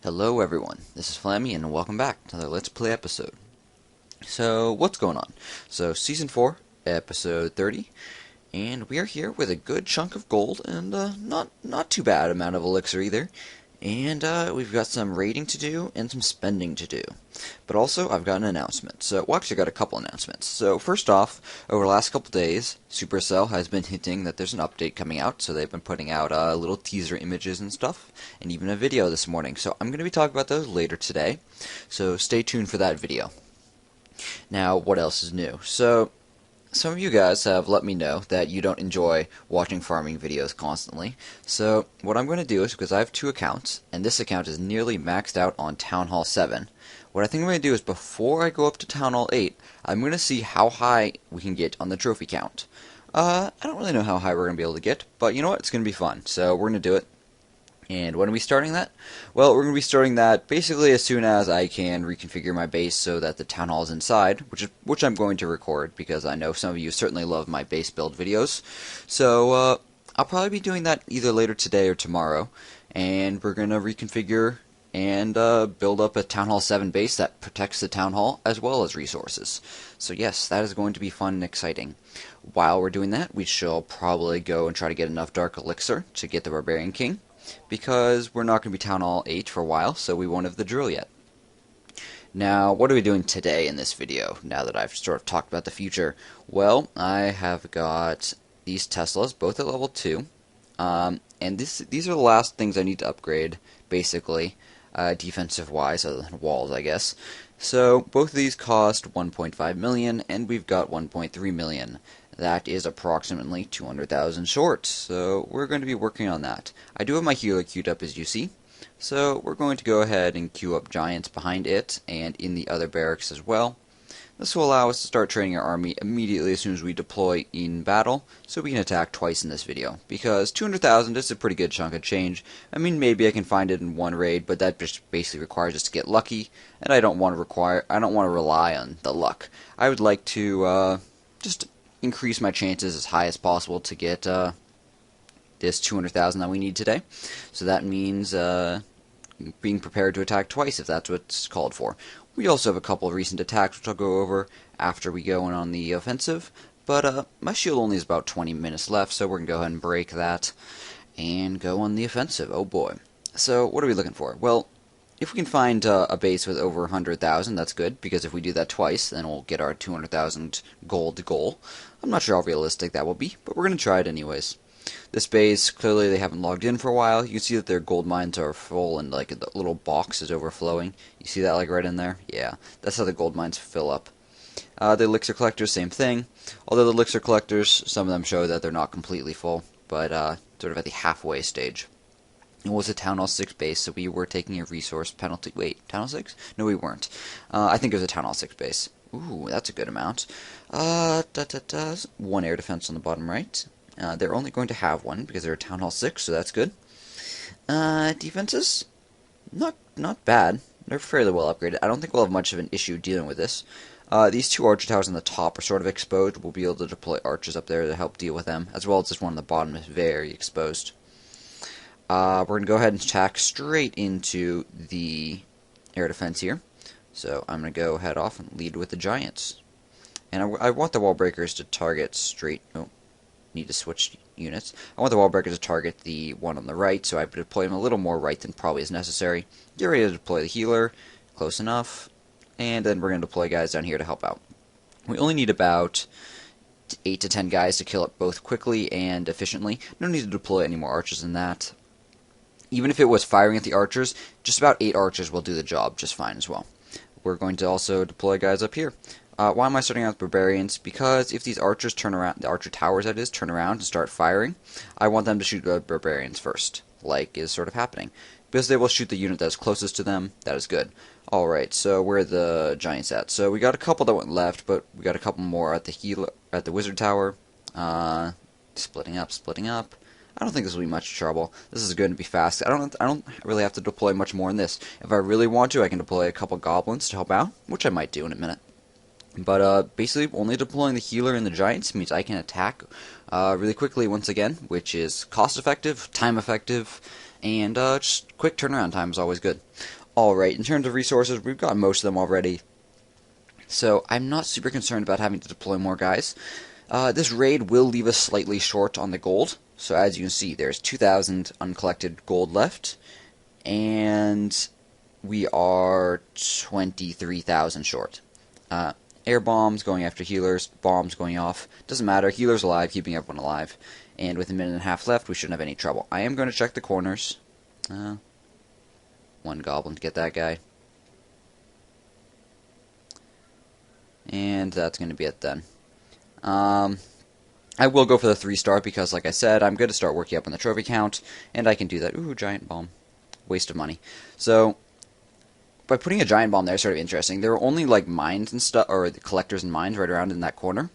Hello everyone, this is Flammy and welcome back to another Let's Play episode. So, what's going on? So, Season 4, Episode 30, and we are here with a good chunk of gold and not too bad amount of elixir either. And we've got some raiding to do and some spending to do. But also, I've got an announcement. So, well, actually, I got a couple announcements. So, first off, over the last couple days, Supercell has been hinting that there's an update coming out. So, they've been putting out little teaser images and stuff, and even a video this morning. So, I'm going to be talking about those later today. So, stay tuned for that video. Now, what else is new? So, some of you guys have let me know that you don't enjoy watching farming videos constantly. So what I'm going to do is, because I have two accounts, and this account is nearly maxed out on Town Hall 7, what I think I'm going to do is before I go up to Town Hall 8, I'm going to see how high we can get on the trophy count. I don't really know how high we're going to be able to get, but you know what? It's going to be fun. So we're going to do it. And when are we starting that? Well, we're going to be starting that basically as soon as I can reconfigure my base so that the town hall is inside, which I'm going to record because I know some of you certainly love my base build videos. So I'll probably be doing that either later today or tomorrow, and we're going to reconfigure and build up a Town Hall 7 base that protects the town hall as well as resources. So yes, that is going to be fun and exciting. While we're doing that, we shall probably go and try to get enough Dark Elixir to get the Barbarian King, because we're not going to be Town Hall 8 for a while, so we won't have the drill yet. Now, what are we doing today in this video, now that I've sort of talked about the future? Well, I have got these Teslas, both at level 2, and these are the last things I need to upgrade, basically, defensive-wise, other than walls, I guess. So, both of these cost 1.5 million, and we've got 1.3 million. That is approximately 200,000 short, so we're going to be working on that. I do have my healer queued up, as you see, so we're going to go ahead and queue up giants behind it and in the other barracks as well. This will allow us to start training our army immediately as soon as we deploy in battle, so we can attack twice in this video, because 200,000 is a pretty good chunk of change. I mean, maybe I can find it in one raid, but that just basically requires us to get lucky, and I don't want to rely on the luck. I would like to just increase my chances as high as possible to get this 200,000 that we need today. So that means being prepared to attack twice if that's what's called for. We also have a couple of recent attacks which I'll go over after we go in on the offensive, but my shield only has about 20 minutes left, so we're going to go ahead and break that and go on the offensive. Oh boy. So what are we looking for? Well, if we can find a base with over 100,000, that's good, because if we do that twice, then we'll get our 200,000 gold goal. I'm not sure how realistic that will be, but we're going to try it anyways. This base, clearly they haven't logged in for a while. You can see that their gold mines are full and like the little box is overflowing. You see that like right in there? Yeah, that's how the gold mines fill up. The elixir collectors, same thing. Although the elixir collectors, some of them show that they're not completely full, but sort of at the halfway stage. It was a Town Hall 6 base, so we were taking a resource penalty. Wait, Town Hall 6? No, we weren't. I think it was a Town Hall 6 base. Ooh, that's a good amount. One air defense on the bottom right. They're only going to have one because they're a Town Hall 6, so that's good. Defenses? Not bad. They're fairly well upgraded. I don't think we'll have much of an issue dealing with this. These two archer towers on the top are sort of exposed. We'll be able to deploy archers up there to help deal with them, as well as this one on the bottom is very exposed. We're going to go ahead and attack straight into the air defense here. So I'm going to go head off and lead with the giants. And I want the wall breakers to target straight... Oh, need to switch units. I want the wall breakers to target the one on the right, so I deploy them a little more right than probably is necessary. Get ready to deploy the healer. Close enough. And then we're going to deploy guys down here to help out. We only need about 8 to 10 guys to kill it both quickly and efficiently. No need to deploy any more archers than that. Even if it was firing at the archers, just about 8 archers will do the job just fine as well. We're going to also deploy guys up here. Why am I starting out with barbarians? Because if these archers turn around, the archer towers that is, turn around and start firing, I want them to shoot the barbarians first, like is sort of happening. Because they will shoot the unit that is closest to them, that is good. Alright, so where are the giants at? So we got a couple that went left, but we got a couple more at the wizard tower. Splitting up. I don't think this will be much trouble. This is going to be fast. I don't really have to deploy much more in this. If I really want to, I can deploy a couple goblins to help out, which I might do in a minute. But basically, only deploying the healer and the giants means I can attack really quickly once again, which is cost effective, time effective, and just quick turnaround time is always good. Alright, in terms of resources, we've got most of them already, so I'm not super concerned about having to deploy more guys. This raid will leave us slightly short on the gold, so as you can see, there's 2,000 uncollected gold left, and we are 23,000 short. Air bombs going after healers, bombs going off. Doesn't matter, healers alive, keeping everyone alive. And with a minute and a half left, we shouldn't have any trouble. I am going to check the corners. One goblin to get that guy. And that's going to be it then. I will go for the 3-star because, like I said, I'm going to start working up on the trophy count, and I can do that. Ooh, giant bomb. Waste of money. So, by putting a giant bomb there is sort of interesting. There are only, like, mines and stuff, or the collectors and mines right around in that corner.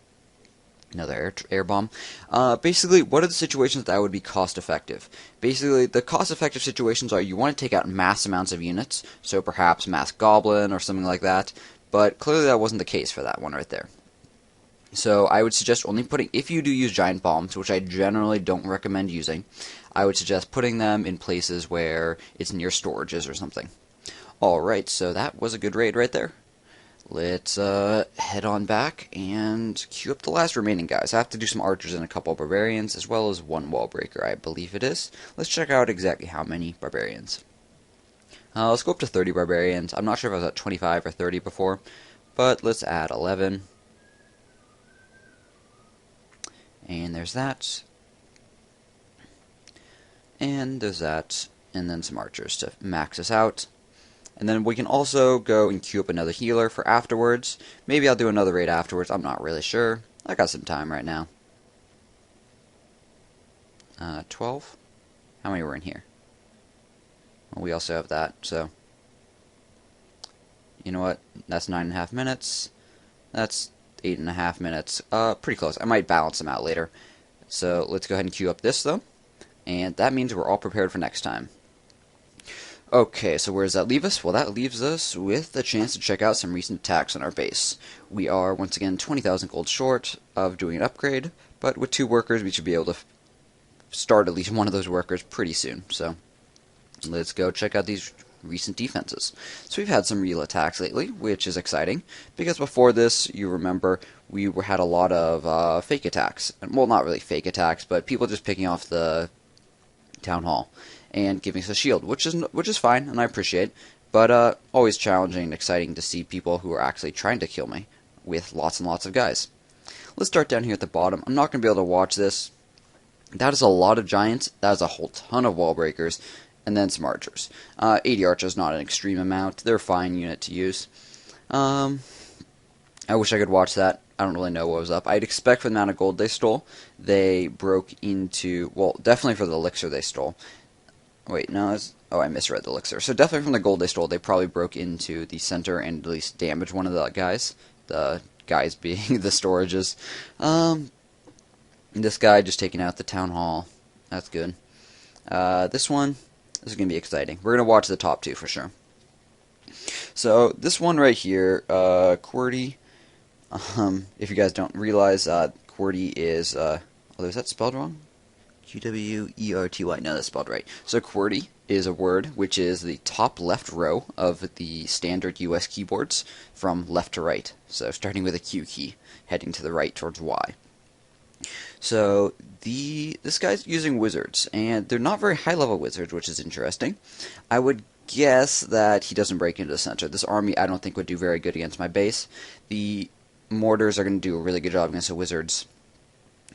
Another air bomb. Basically, what are the situations that would be cost-effective? Basically, the cost-effective situations are you want to take out mass amounts of units, so perhaps mass goblin or something like that, but clearly that wasn't the case for that one right there. So I would suggest only putting, if you do use giant bombs, which I generally don't recommend using, I would suggest putting them in places where it's near storages or something. Alright, so that was a good raid right there. Let's head on back and queue up the last remaining guys. I have to do some archers and a couple of barbarians, as well as one wall breaker, I believe it is. Let's check out exactly how many barbarians. Let's go up to 30 barbarians. I'm not sure if I was at 25 or 30 before, but let's add 11. And there's that. And there's that. And then some archers to max us out. And then we can also go and queue up another healer for afterwards. Maybe I'll do another raid afterwards. I'm not really sure. I got some time right now. 12? How many were in here? Well, we also have that, so... You know what? That's 9.5 minutes. That's 8.5 minutes. Pretty close. I might balance them out later. So let's go ahead and queue up this, though. And that means we're all prepared for next time. Okay, so where does that leave us? Well, that leaves us with the chance to check out some recent attacks on our base. We are, once again, 20,000 gold short of doing an upgrade, but with 2 workers, we should be able to start at least one of those workers pretty soon. So, let's go check out these recent defenses. So we've had some real attacks lately, which is exciting, because before this, you remember, we had a lot of fake attacks. Well, not really fake attacks, but people just picking off the town hall and giving us a shield, which is fine, and I appreciate, but always challenging and exciting to see people who are actually trying to kill me with lots and lots of guys. Let's start down here at the bottom. I'm not going to be able to watch this. That is a lot of giants. That is a whole ton of wall breakers, and then some archers. 80 archers, not an extreme amount. They're a fine unit to use. I wish I could watch that. I don't really know what was up. I'd expect for the amount of gold they stole, they broke into, well, definitely for the elixir they stole. Wait, no, I misread the elixir. So definitely from the gold they stole, they probably broke into the center and at least damaged one of the guys. The guys being the storages. This guy just taking out the town hall. That's good. This is going to be exciting. We're going to watch the top 2 for sure. So this one right here, QWERTY. If you guys don't realize, QWERTY is, is that spelled wrong? QWERTY. No, that's spelled right. So QWERTY is a word which is the top left row of the standard US keyboards from left to right. So starting with a Q key, heading to the right towards Y. So this guy's using wizards, and they're not very high level wizards, which is interesting. I would guess that he doesn't break into the center. This army I don't think would do very good against my base. The mortars are going to do a really good job against the wizards.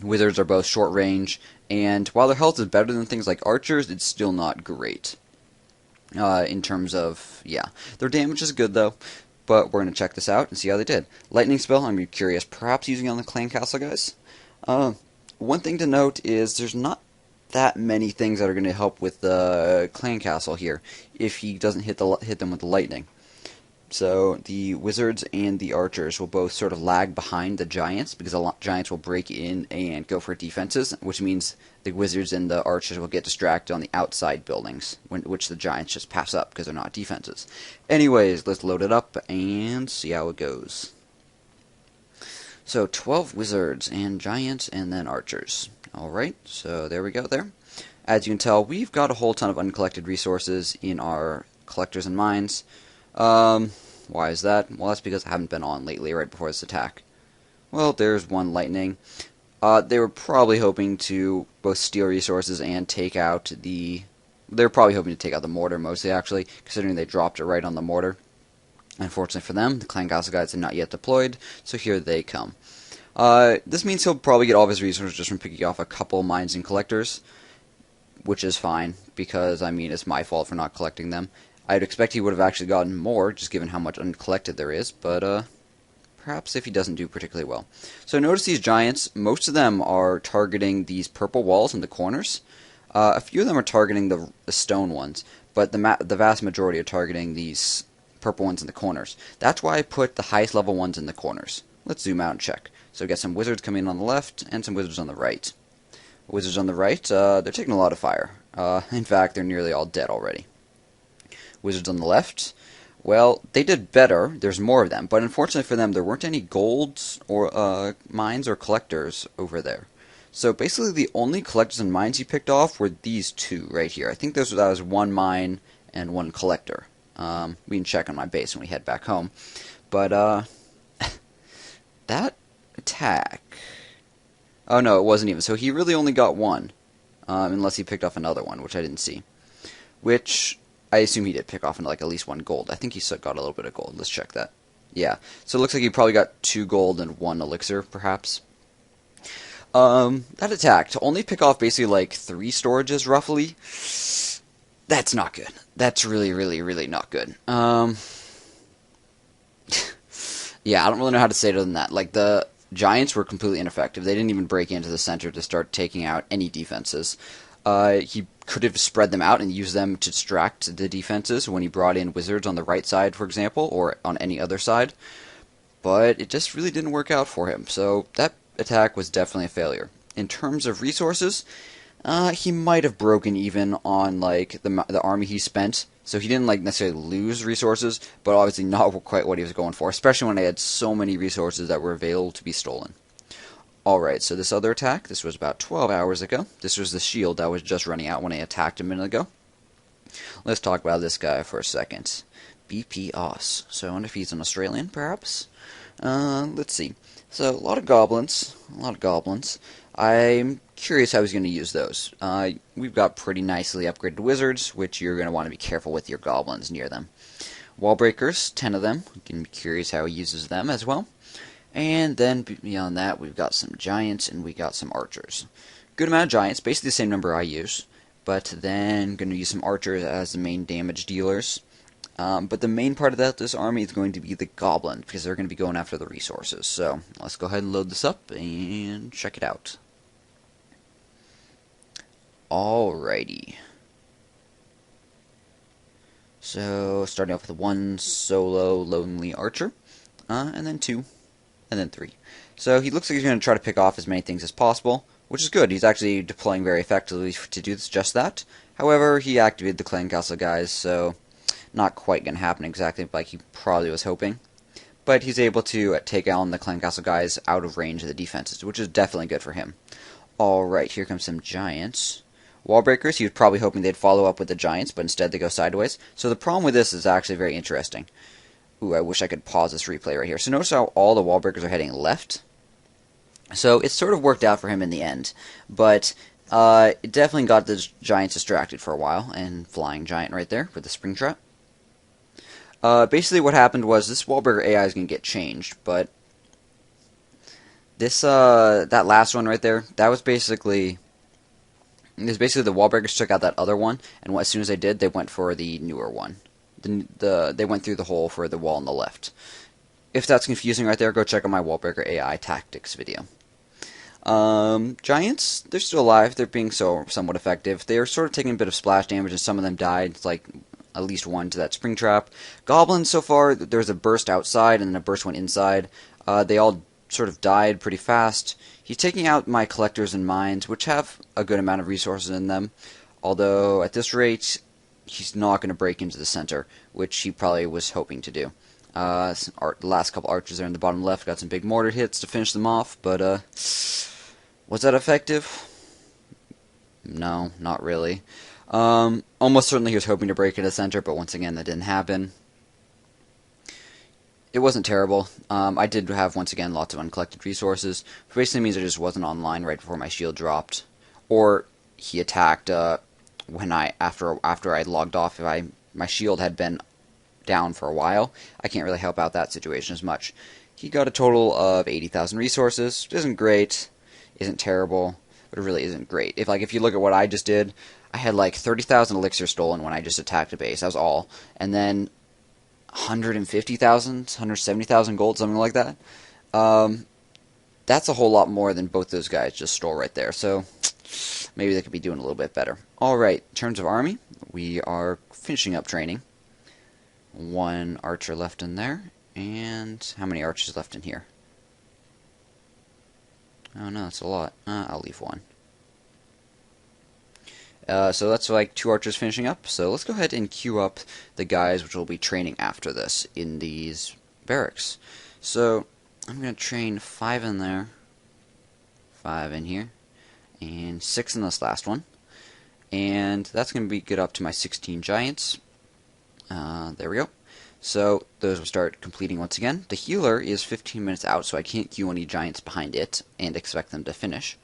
Wizards are both short range, and while their health is better than things like archers, it's still not great. In terms of, yeah. Their damage is good, though, but we're going to check this out and see how they did. Lightning spell, I'm curious, perhaps using on the clan castle guys? One thing to note is there's not that many things that are going to help with the clan castle here if he doesn't hit them with the lightning. So the wizards and the archers will both sort of lag behind the giants because the giants will break in and go for defenses, which means the wizards and the archers will get distracted on the outside buildings, which the giants just pass up because they're not defenses. Anyways, let's load it up and see how it goes. So 12 wizards and giants and then archers. Alright, so there we go there. As you can tell, we've got a whole ton of uncollected resources in our collectors and mines. Why is that? Well, that's because I haven't been on lately right before this attack. Well, there's one lightning. They were probably hoping to both steal resources and take out the... They're probably hoping to take out the mortar mostly, actually, considering they dropped it right on the mortar. Unfortunately for them, the Clan Castle guys are not yet deployed, so here they come. This means he'll probably get all of his resources just from picking off a couple mines and collectors, which is fine, because, I mean, it's my fault for not collecting them. I'd expect he would have actually gotten more, just given how much uncollected there is, but, perhaps if he doesn't do particularly well. So notice these giants, most of them are targeting these purple walls in the corners. A few of them are targeting the stone ones, but the vast majority are targeting these purple ones in the corners. That's why I put the highest level ones in the corners. Let's zoom out and check. So we got some wizards coming in on the left, and some wizards on the right. Wizards on the right, they're taking a lot of fire. In fact, they're nearly all dead already. Wizards on the left, well, they did better. There's more of them, but unfortunately for them, there weren't any golds or mines or collectors over there. So basically, the only collectors and mines he picked off were these two right here. I think that was one mine and one collector. We can check on my base when we head back home. But that attack. Oh no, it wasn't even. So he really only got one, unless he picked off another one, which I didn't see. Which I assume he did pick off like at least one gold. I think he got a little bit of gold. Let's check that. Yeah. So it looks like he probably got 2 gold and 1 elixir, perhaps. That attack, to only pick off basically like 3 storages, roughly, that's not good. That's really, really, really not good. Yeah, I don't really know how to say it other than that. Like, the giants were completely ineffective. They didn't even break into the center to start taking out any defenses. He could have spread them out and used them to distract the defenses when he brought in wizards on the right side, for example, or on any other side. But it just really didn't work out for him. So that attack was definitely a failure. In terms of resources, he might have broken even on like the army he spent. So he didn't like necessarily lose resources, but obviously not quite what he was going for, especially when I had so many resources that were available to be stolen. Alright, so this other attack, this was about 12 hours ago. This was the shield that was just running out when I attacked a minute ago. Let's talk about this guy for a second. BP Oz. So I wonder if he's an Australian, perhaps? Let's see. So, a lot of goblins. I'm curious how he's going to use those. We've got pretty nicely upgraded wizards, which you're going to want to be careful with your goblins near them. Wall breakers, 10 of them. You can be curious how he uses them as well. And then beyond that, we've got some giants and we got some archers. Good amount of giants, basically the same number I use. But then going to use some archers as the main damage dealers. But the main part of this army is going to be the goblins, because they're going to be going after the resources. So let's go ahead and load this up and check it out. Alrighty. So starting off with 1 solo lonely archer, and then 2, and then 3. So he looks like he's going to try to pick off as many things as possible, which is good. He's actually deploying very effectively to do just that. However, he activated the Clan Castle guys, so not quite going to happen exactly like he probably was hoping. But he's able to take on the Clan Castle guys out of range of the defenses, which is definitely good for him. Alright, here comes some giants. Wall breakers, he was probably hoping they'd follow up with the giants, but instead they go sideways. So the problem with this is actually very interesting. Ooh, I wish I could pause this replay right here. So notice how all the wall breakers are heading left. So it sort of worked out for him in the end, but it definitely got the giants distracted for a while, and flying giant right there with the spring trap. Basically what happened was this wallbreaker AI is going to get changed, but this that last one right there, that was basically the wallbreakers took out that other one, and as soon as they did, they went for the newer one. They went through the hole for the wall on the left. If that's confusing right there, go check out my wallbreaker AI tactics video. Giants, they're still alive. They're being somewhat effective. They're sort of taking a bit of splash damage, and some of them died, like at least one to that spring trap. Goblins, so far, there was a burst outside, and then a burst went inside. They all sort of died pretty fast. He's taking out my collectors and mines, which have a good amount of resources in them. Although, at this rate, he's not going to break into the center, which he probably was hoping to do. The last couple archers there in the bottom left got some big mortar hits to finish them off, but was that effective? No, not really. Almost certainly he was hoping to break into center, but once again that didn't happen. It wasn't terrible. I did have, once again, lots of uncollected resources, which basically means I just wasn't online right before my shield dropped. Or he attacked when after I logged off. If my shield had been down for a while, I can't really help out that situation as much. He got a total of 80,000 resources, which isn't great, isn't terrible, but it really isn't great. If you look at what I just did, I had like 30,000 elixir stolen when I just attacked a base. That was all, and then 150,000, 170,000 gold, something like that. That's a whole lot more than both those guys just stole right there. So maybe they could be doing a little bit better. All right, in terms of army, we are finishing up training. One archer left in there, and how many archers left in here? Oh no, that's a lot. I'll leave one. So that's like 2 archers finishing up. So let's go ahead and queue up the guys which will be training after this in these barracks. So I'm going to train 5 in there, 5 in here, and 6 in this last one. And that's going to be good up to my 16 giants. There we go. So those will start completing once again. The healer is 15 minutes out, so I can't queue any giants behind it and expect them to finish.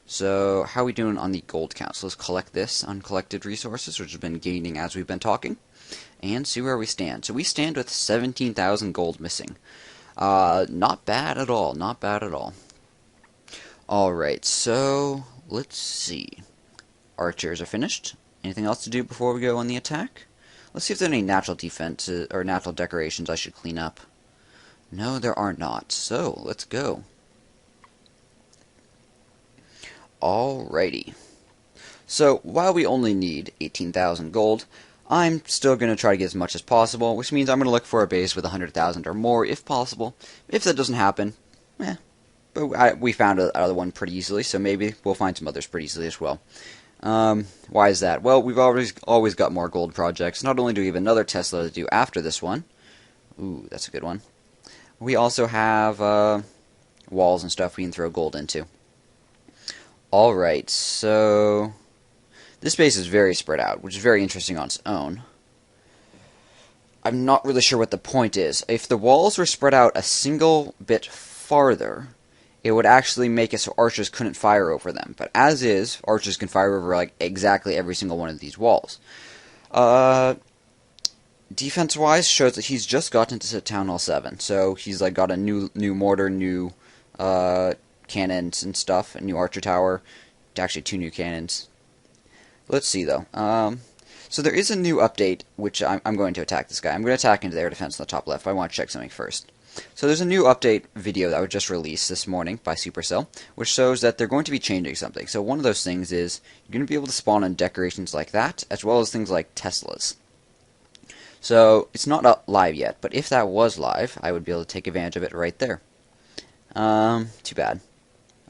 So how are we doing on the gold count? So let's collect this uncollected resources, which has been gaining as we've been talking, and see where we stand. So we stand with 17,000 gold missing. Not bad at all. Not bad at all. Alright, so let's see. Archers are finished. Anything else to do before we go on the attack? Let's see if there are any natural defenses or natural decorations I should clean up. No, there are not. So let's go. Alrighty. So while we only need 18,000 gold, I'm still going to try to get as much as possible, which means I'm going to look for a base with 100,000 or more if possible. If that doesn't happen, but we found another one pretty easily, so maybe we'll find some others pretty easily as well. Why is that? Well, we've always got more gold projects. Not only do we have another Tesla to do after this one. Ooh, that's a good one. We also have walls and stuff we can throw gold into. Alright, so this base is very spread out, which is very interesting on its own. I'm not really sure what the point is. If the walls were spread out a single bit farther, it would actually make it so archers couldn't fire over them. But as is, archers can fire over like exactly every single one of these walls. Defense-wise, shows that he's just gotten to Town Hall 7, so he's like got a new mortar, new cannons and stuff, a new archer tower, actually 2 new cannons. Let's see though. So there is a new update, which I'm going to attack this guy. I'm going to attack into the air defense on the top left, but I want to check something first. So there's a new update video that was just released this morning by Supercell, which shows that they're going to be changing something. So one of those things is you're going to be able to spawn on decorations like that, as well as things like Teslas. So it's not up live yet, but if that was live, I would be able to take advantage of it right there. Too bad.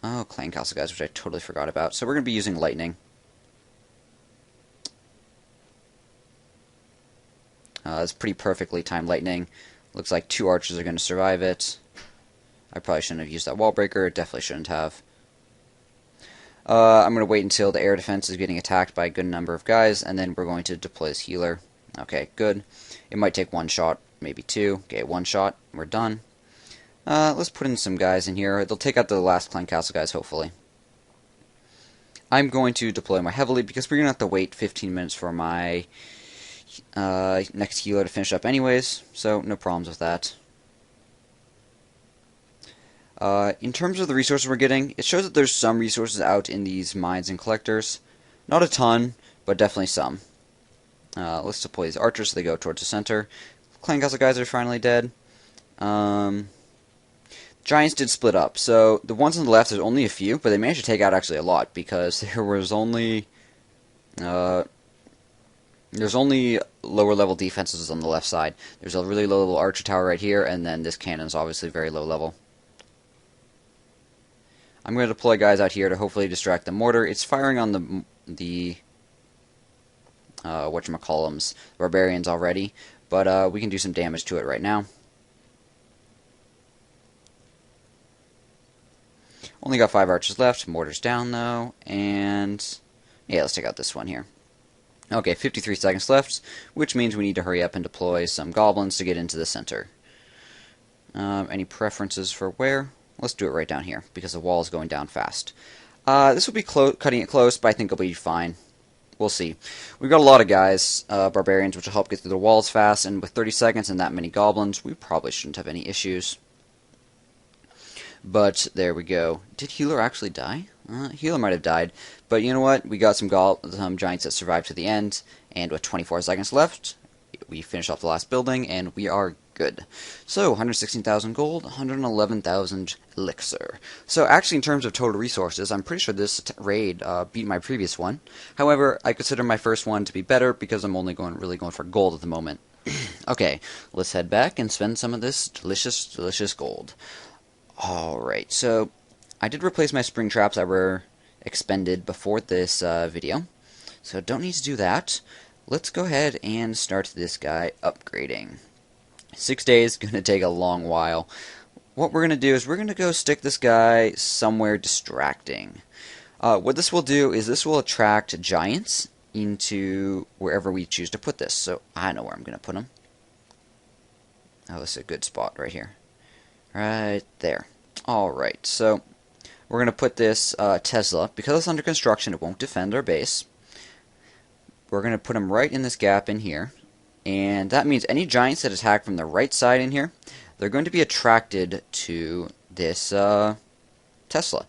Oh, Clan Castle guys, which I totally forgot about. So we're going to be using lightning. It's pretty perfectly timed lightning. Looks like 2 archers are going to survive it. I probably shouldn't have used that wall breaker. Definitely shouldn't have. I'm going to wait until the air defense is getting attacked by a good number of guys, and then we're going to deploy this healer. Okay, good. It might take 1 shot, maybe 2. Okay, 1 shot. We're done. Let's put in some guys in here. They'll take out the last Clan Castle guys, hopefully. I'm going to deploy my heavily because we're going to have to wait 15 minutes for my next healer to finish up anyways, so no problems with that. In terms of the resources we're getting, it shows that there's some resources out in these mines and collectors. Not a ton, but definitely some. Let's deploy these archers so they go towards the center. Clan Castle guys are finally dead. Giants did split up, so the ones on the left, there's only a few, but they managed to take out actually a lot, because there was only there's only lower level defenses on the left side. There's a really low level archer tower right here, and then this cannon is obviously very low level. I'm going to deploy guys out here to hopefully distract the mortar. It's firing on the whatchamacallums, barbarians already, but we can do some damage to it right now. Only got 5 archers left. Mortar's down, though. And yeah, let's take out this one here. Okay, 53 seconds left, which means we need to hurry up and deploy some goblins to get into the center. Any preferences for where? Let's do it right down here, because the wall is going down fast. This will be cutting it close, but I think it'll be fine. We'll see. We've got a lot of guys, barbarians, which will help get through the walls fast, and with 30 seconds and that many goblins, we probably shouldn't have any issues. But there we go. Did Healer actually die? Healer might have died. But you know what? We got some giants that survived to the end. And with 24 seconds left, we finish off the last building, and we are good. So, 116,000 gold, 111,000 elixir. So, actually, in terms of total resources, I'm pretty sure this raid beat my previous one. However, I consider my first one to be better because I'm only really going for gold at the moment. Okay, let's head back and spend some of this delicious, delicious gold. Alright, so I did replace my spring traps that were expended before this video, so don't need to do that. Let's go ahead and start this guy upgrading. 6 days, going to take a long while. What we're going to do is we're going to go stick this guy somewhere distracting. What this will do is this will attract giants into wherever we choose to put this. So I know where I'm going to put them. Oh, this is a good spot right here. Right there. Alright, so we're going to put this Tesla. Because it's under construction, it won't defend our base. We're going to put him right in this gap in here. And that means any giants that attack from the right side in here, they're going to be attracted to this Tesla.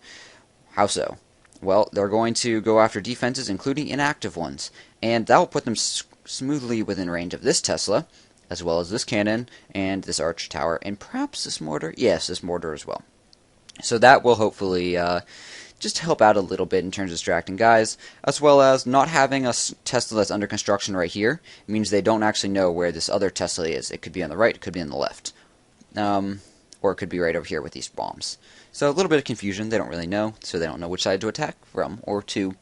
How so? Well, they're going to go after defenses, including inactive ones. And that will put them smoothly within range of this Tesla, as well as this cannon, and this archer tower, and perhaps this mortar. Yes, this mortar as well. So that will hopefully just help out a little bit in terms of distracting guys, as well as not having a Tesla that's under construction right here means they don't actually know where this other Tesla is. It could be on the right, it could be on the left, or it could be right over here with these bombs. So a little bit of confusion. They don't really know, so they don't know which side to attack from or to.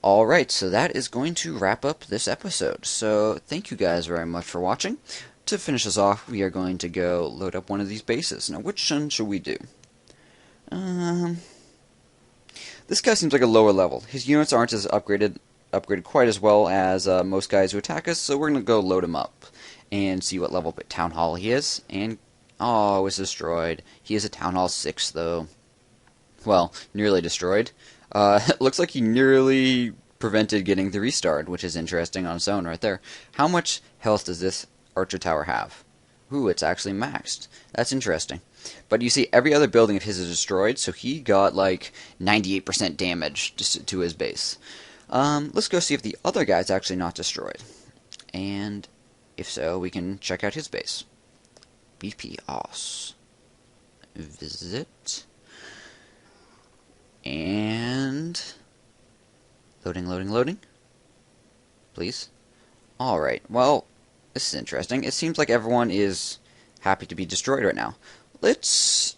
Alright, so that is going to wrap up this episode. So thank you guys very much for watching. To finish us off, we are going to go load up one of these bases. Now, which one should we do? This guy seems like a lower level. His units aren't as upgraded quite as well as most guys who attack us, so we're going to go load him up and see what level Town Hall he is. And, oh, it was destroyed. He is a Town Hall 6, though. Well, nearly destroyed. It looks like he nearly prevented getting the restart, which is interesting on its own right there. How much health does this archer tower have? Ooh, it's actually maxed. That's interesting. But you see, every other building of his is destroyed, so he got like 98% damage just to his base. Let's go see if the other guy's actually not destroyed. And if so, we can check out his base. BP Os. Visit. And loading, loading, loading. Please. Alright, well, this is interesting. It seems like everyone is happy to be destroyed right now. Let's...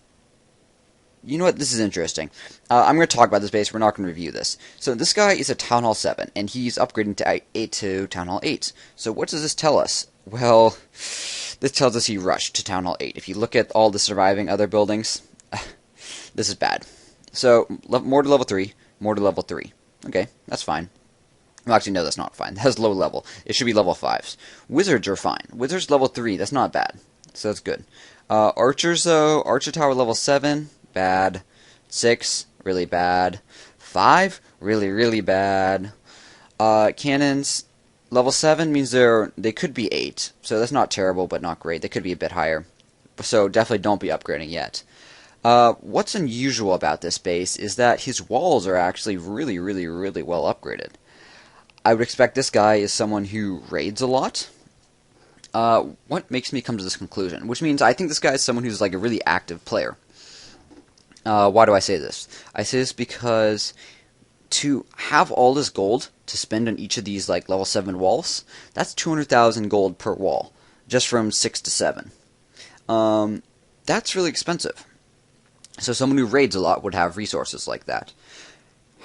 You know what? This is interesting. I'm going to talk about this base. We're not going to review this. So this guy is a Town Hall 7, and he's upgrading to Town Hall 8. So what does this tell us? Well, this tells us he rushed to Town Hall 8. If you look at all the surviving other buildings, this is bad. So, mortar level 3, mortar level 3. Okay, that's fine. Well, actually, no, that's not fine. That's low level. It should be level 5s. Wizards are fine. Wizards level 3, that's not bad. So that's good. Archers, though, Archer Tower level 7, bad. 6, really bad. 5, really, really bad. Cannons, level 7 means they could be 8. So that's not terrible, but not great. They could be a bit higher. So definitely don't be upgrading yet. What's unusual about this base is that his walls are actually really, really, really well upgraded. I would expect this guy is someone who raids a lot. What makes me come to this conclusion? Which means I think this guy is someone who's like a really active player. Why do I say this? I say this because to have all this gold to spend on each of these like level 7 walls, that's 200,000 gold per wall, just from 6 to 7. That's really expensive. So someone who raids a lot would have resources like that.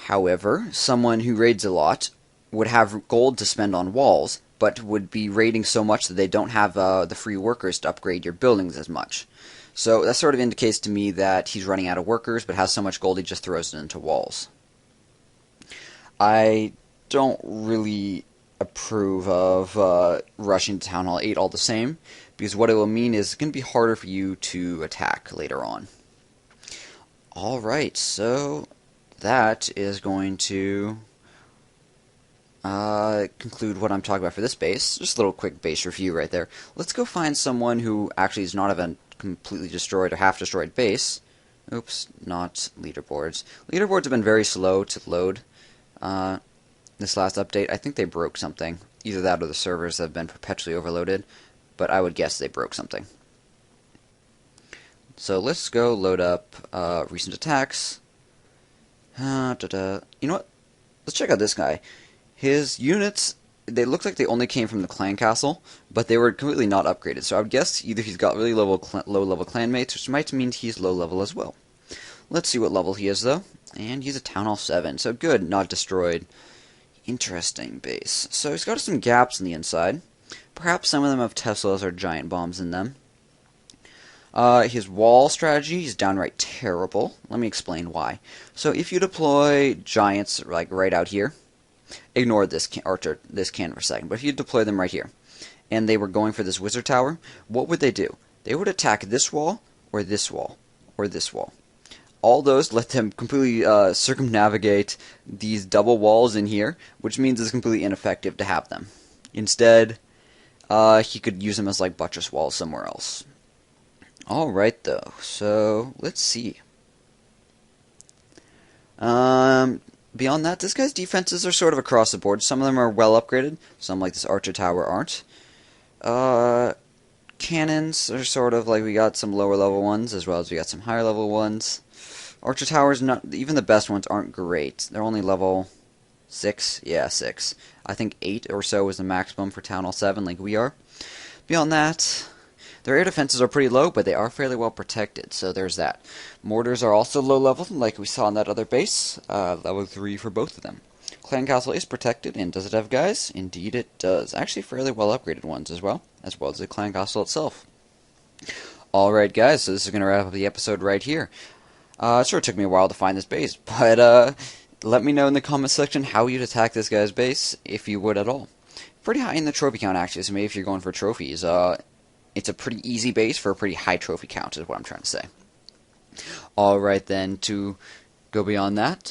However, someone who raids a lot would have gold to spend on walls, but would be raiding so much that they don't have the free workers to upgrade your buildings as much. So that sort of indicates to me that he's running out of workers, but has so much gold he just throws it into walls. I don't really approve of rushing to Town Hall 8 all the same, because what it will mean is it's going to be harder for you to attack later on. Alright, so that is going to conclude what I'm talking about for this base. Just a little quick base review right there. Let's go find someone who actually is not of a completely destroyed or half-destroyed base. Oops, not leaderboards. Leaderboards have been very slow to load this last update. I think they broke something. Either that or the servers have been perpetually overloaded, but I would guess they broke something. So let's go load up recent attacks. You know what? Let's check out this guy. His units, they look like they only came from the clan castle, but they were completely not upgraded. So I would guess either he's got really low-level clanmates, which might mean he's low-level as well. Let's see what level he is, though. And he's a Town Hall 7, so good, not destroyed. Interesting base. So he's got some gaps in the inside. Perhaps some of them have Teslas or giant bombs in them. His wall strategy is downright terrible. Let me explain why. So if you deploy giants like right out here, ignore this cannon for a second, but if you deploy them right here, and they were going for this wizard tower, what would they do? They would attack this wall, or this wall, or this wall. All those let them completely circumnavigate these double walls in here, which means it's completely ineffective to have them. Instead, he could use them as like buttress walls somewhere else. Alright though, so let's see. Beyond that, this guy's defenses are sort of across the board. Some of them are well upgraded, some like this archer tower aren't. Cannons are sort of like we got some lower level ones as well as we got some higher level ones. Archer towers, not even the best ones aren't great. They're only level 6, yeah 6. I think 8 or so is the maximum for Town Hall 7 like we are. Beyond that, their air defenses are pretty low, but they are fairly well protected, so there's that. Mortars are also low level, like we saw in that other base, level 3 for both of them. Clan Castle is protected, and does it have guys? Indeed it does. Actually fairly well upgraded ones as well as the Clan Castle itself. Alright guys, so this is going to wrap up the episode right here. It sure took me a while to find this base, but let me know in the comment section how you'd attack this guy's base, if you would at all. Pretty high in the trophy count actually, so maybe if you're going for trophies, it's a pretty easy base for a pretty high trophy count is what I'm trying to say. Alright then, to go beyond that,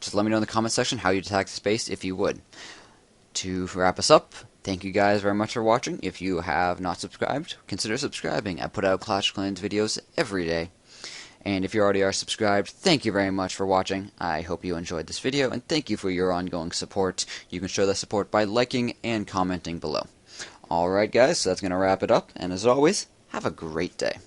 just let me know in the comment section how you'd attack this base if you would. To wrap us up, thank you guys very much for watching. If you have not subscribed, consider subscribing. I put out Clash of Clans videos every day. And if you already are subscribed, thank you very much for watching. I hope you enjoyed this video, and thank you for your ongoing support. You can show that support by liking and commenting below. Alright guys, so that's going to wrap it up, and as always, have a great day.